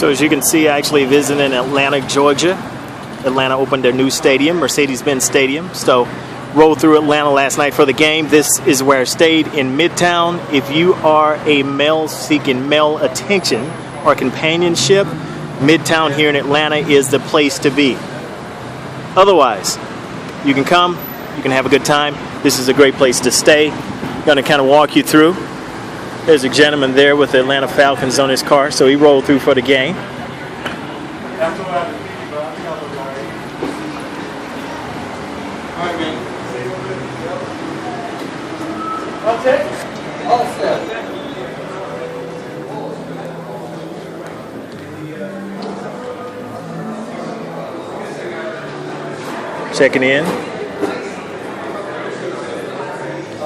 So as you can see, actually visiting Atlanta, Georgia. Atlanta opened their new stadium, Mercedes-Benz Stadium. So rolled through Atlanta last night for the game. This is where I stayed in Midtown. If you are a male seeking male attention or companionship, Midtown here in Atlanta is the place to be. Otherwise, you can come, you can have a good time. This is a great place to stay. I'm going to kind of walk you through. There's a gentleman there with the Atlanta Falcons on his car, so he rolled through for the game. Checking in.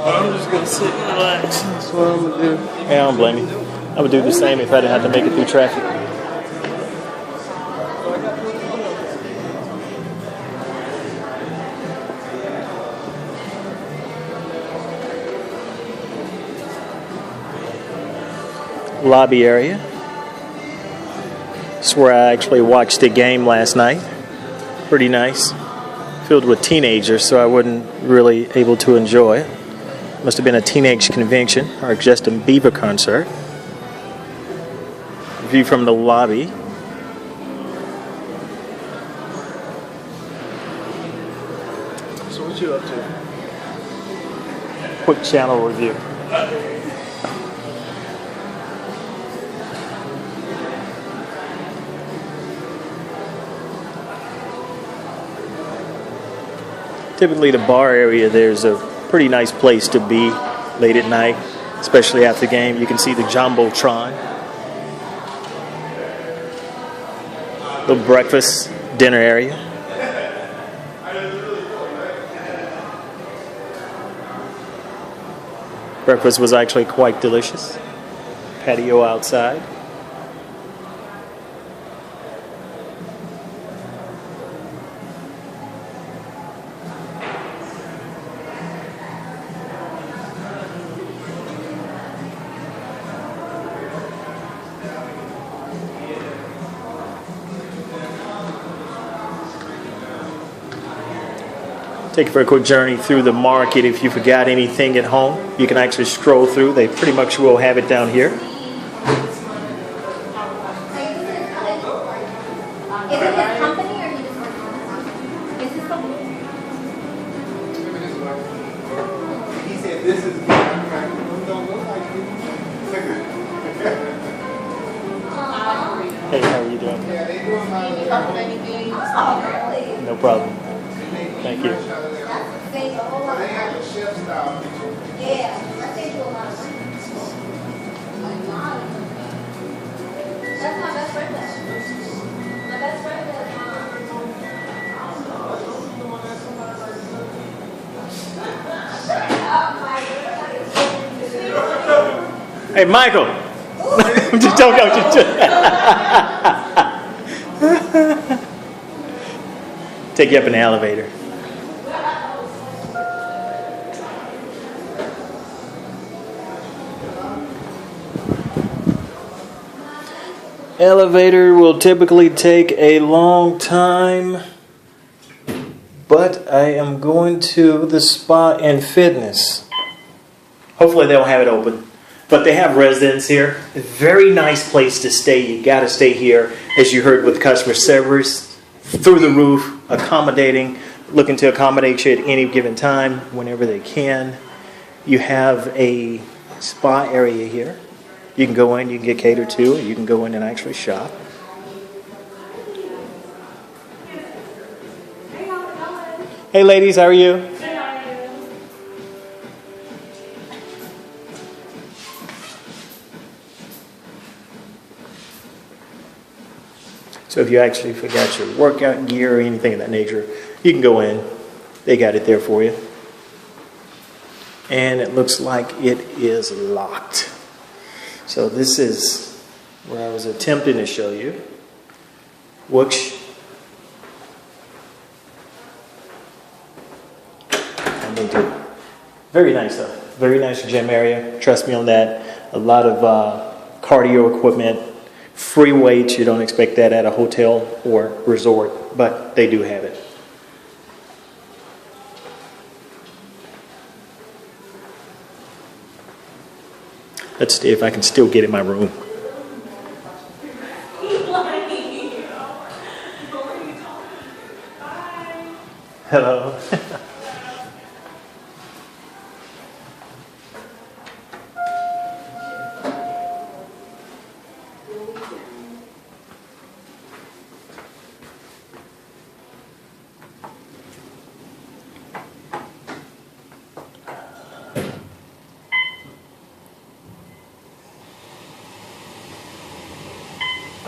I'm just gonna sit and relax. That's what I'm gonna do. Yeah, I don't blame you. I would do the same if I didn't have to make it through traffic. Lobby area. This is where I actually watched the game last night. Pretty nice. Filled with teenagers, so I wasn't really able to enjoy it. Must have been a teenage convention or Justin Bieber concert. View from the lobby. So what you up to? Quick channel review. Typically the bar area, there's a pretty nice place to be late at night, especially after the game. You can see the Jumbotron. Little breakfast, dinner area. Breakfast was actually quite delicious. Patio outside. Take you for a quick journey through the market. If you forgot anything at home, you can actually stroll through. They pretty much will have it down here. Is it his company or he just works on it? Is his company? He said this is good. I'm like, don't look like you. Hey, how are you doing? Yeah, they doing my No problem. Thank you. They have the chef style picture. Yeah, I think you'll want to. That's my best friend. My best friend is Hey, Michael. Just don't go. Take you up in the elevator. Elevator will typically take a long time, but I am going to the spa and fitness. Hopefully they'll have it open. But they have residents here. A very nice place to stay. You got to stay here, as you heard with customer service, through the roof, accommodating, looking to accommodate you at any given time, whenever they can. You have a spa area here. You can go in, you can get catered to, or you can go in and actually shop. Hey ladies, how are you? So if you actually forgot your workout gear or anything of that nature, you can go in. They got it there for you. And it looks like it is locked. So this is where I was attempting to show you, which I need to. Very nice though. Very nice gym area. Trust me on that. A lot of cardio equipment, Free weights, you don't expect that at a hotel or resort, but they do have it. Let's see if I can still get in my room. Hello.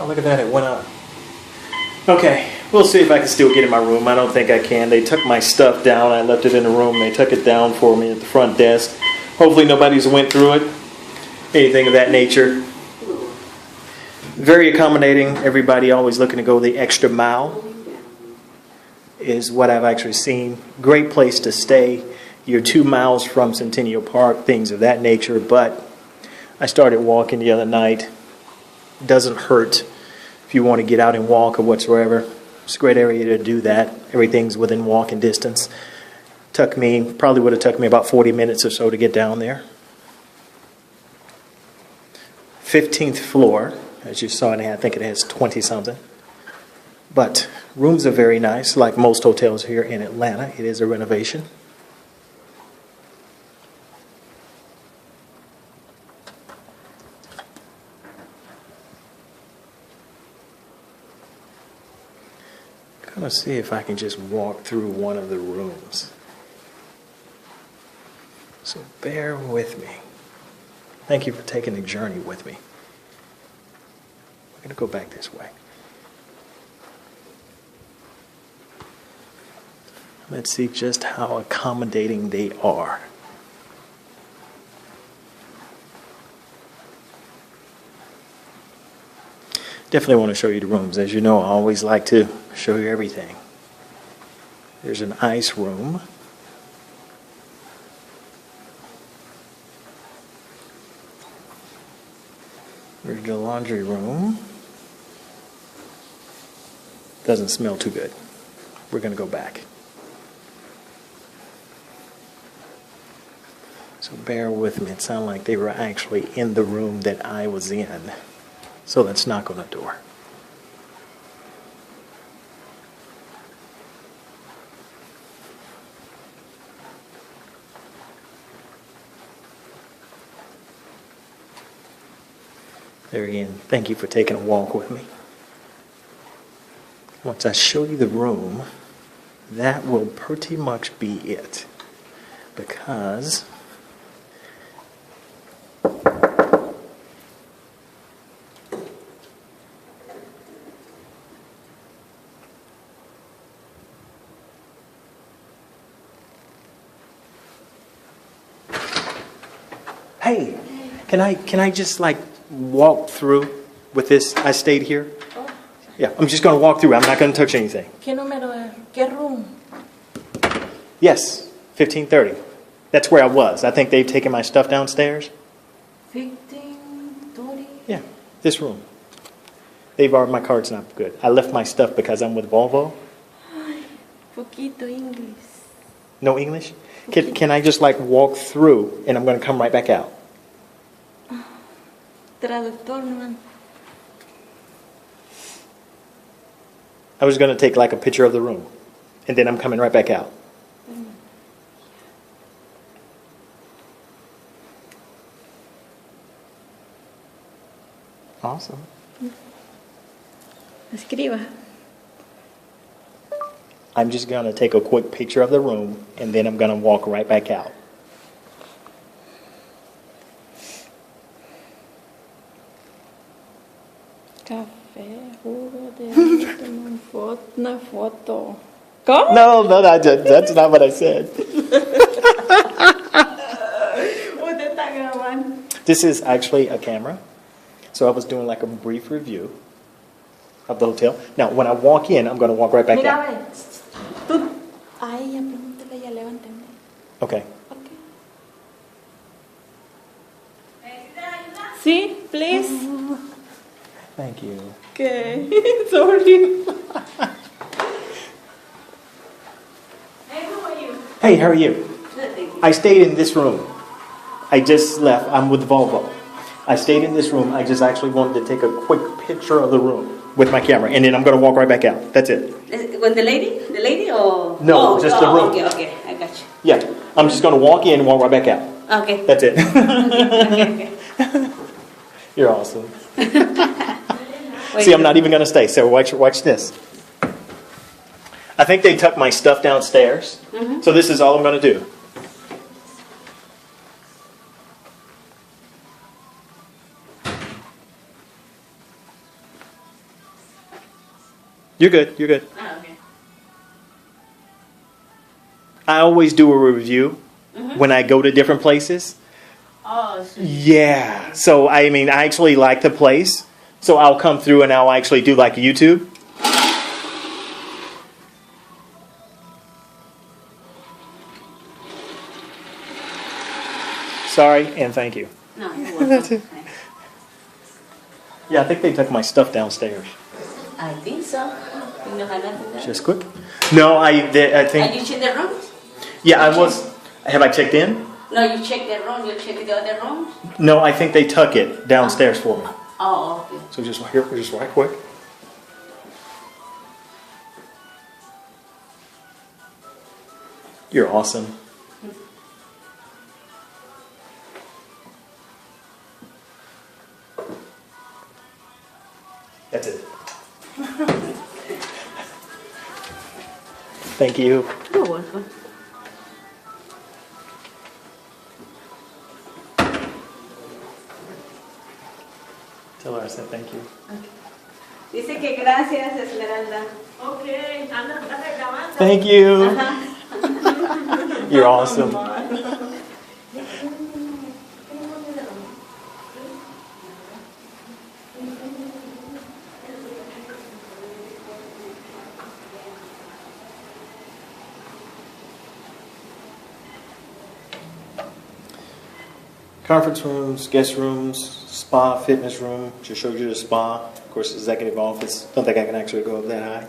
Oh, look at that, it went up. Okay, we'll see if I can still get in my room. I don't think I can. They took my stuff down. I left it in the room. They took it down for me at the front desk. Hopefully nobody's went through it. Anything of that nature. Very accommodating. Everybody always looking to go the extra mile is what I've actually seen. Great place to stay. You're 2 miles from Centennial Park, things of that nature. But I started walking the other night. Doesn't hurt if you want to get out and walk or whatsoever. It's a great area to do that. Everything's within walking distance. Probably would have took me about 40 minutes or so to get down there. 15th floor, as you saw, I think it has 20 something. But rooms are very nice, like most hotels here in Atlanta. It is a renovation. I'm going to see if I can just walk through one of the rooms. So bear with me. Thank you for taking the journey with me. We're going to go back this way. Let's see just how accommodating they are. Definitely want to show you the rooms. As you know, I always like to show you everything. There's an ice room. There's the laundry room. Doesn't smell too good. We're going to go back. So bear with me. It sounded like they were actually in the room that I was in. So let's knock on the door. There again, thank you for taking a walk with me. Once I show you the room, that will pretty much be it. Because hey, can I just like walk through with this? I stayed here. Oh. Yeah, I'm just going to walk through. I'm not going to touch anything. ¿Qué número es? ¿Qué room? Yes, 1530. That's where I was. I think they've taken my stuff downstairs. 1530? Yeah, this room. My card's not good. I left my stuff because I'm with Volvo. Ay, poquito English. No English? Can I just like walk through and I'm going to come right back out? Traductor, man. I was going to take like a picture of the room and then I'm coming right back out. Awesome. Escriba. I'm just going to take a quick picture of the room and then I'm going to walk right back out. Café, jugo de una foto. ¿Cómo? No, that's not what I said. Usted está grabando. This is actually a camera. So I was doing like a brief review of the hotel. Now, when I walk in, I'm going to walk right back Mira, out. ve. Tú. Ay, ya pregúntale, ya levántame. Okay. ¿Por qué? Sí, please. Thank you. Okay. Sorry. Hey, how are you? Hey, how are you? Good, thank you. I stayed in this room. I just left. I'm with Volvo. I stayed in this room. I just actually wanted to take a quick picture of the room with my camera, and then I'm going to walk right back out. That's it. With the lady? The lady or? No, just the room. Okay, I got you. Yeah, I'm just going to walk in and walk right back out. Okay. That's it. Okay. You're awesome. See, I'm not even going to stay, so watch this. I think they tucked my stuff downstairs, so this is all I'm going to do. You're good, you're good. Oh, okay. I always do a review when I go to different places. Oh, sweet. Yeah, so I mean, I actually like the place, so I'll come through and I'll actually do like YouTube. Sorry and thank you. No, you're welcome. Yeah, I think they took my stuff downstairs. I think so. You know how nothing there? Just quick. No, I Are think. you check the rooms? Yeah, I was. Have I checked in? No, you check the room. You check the other rooms? No, I think they tuck it downstairs for me. Oh, okay. So just right quick. You're awesome. That's it. Thank you. You're welcome. Tell her I said thank you. Dice que gracias, Esmeralda. Okay. Anda reclamando. Thank you. You're awesome. Conference rooms, guest rooms, spa, fitness room. Just showed you the spa. Of course, executive office. Don't think I can actually go up that high.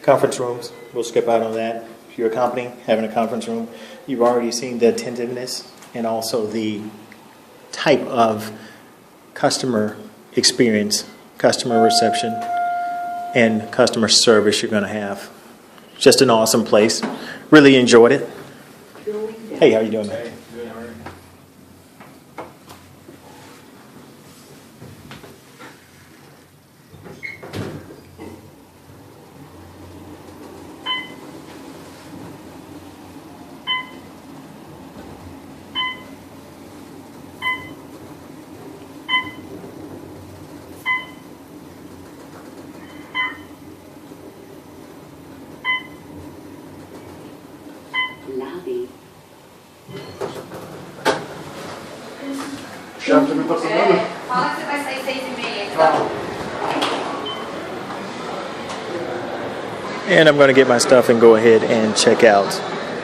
Conference rooms. We'll skip out on that. If you're accompanying, having a conference room, you've already seen the attentiveness and also the type of customer experience, customer reception, and customer service you're going to have. Just an awesome place. Really enjoyed it. Hey, how you doing, man? Lobby. Fala que você vai sair 6h30, então. And I'm going to get my stuff and go ahead and check out.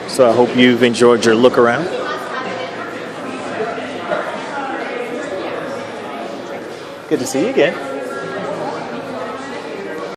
So I hope you've enjoyed your look around. Good to see you again.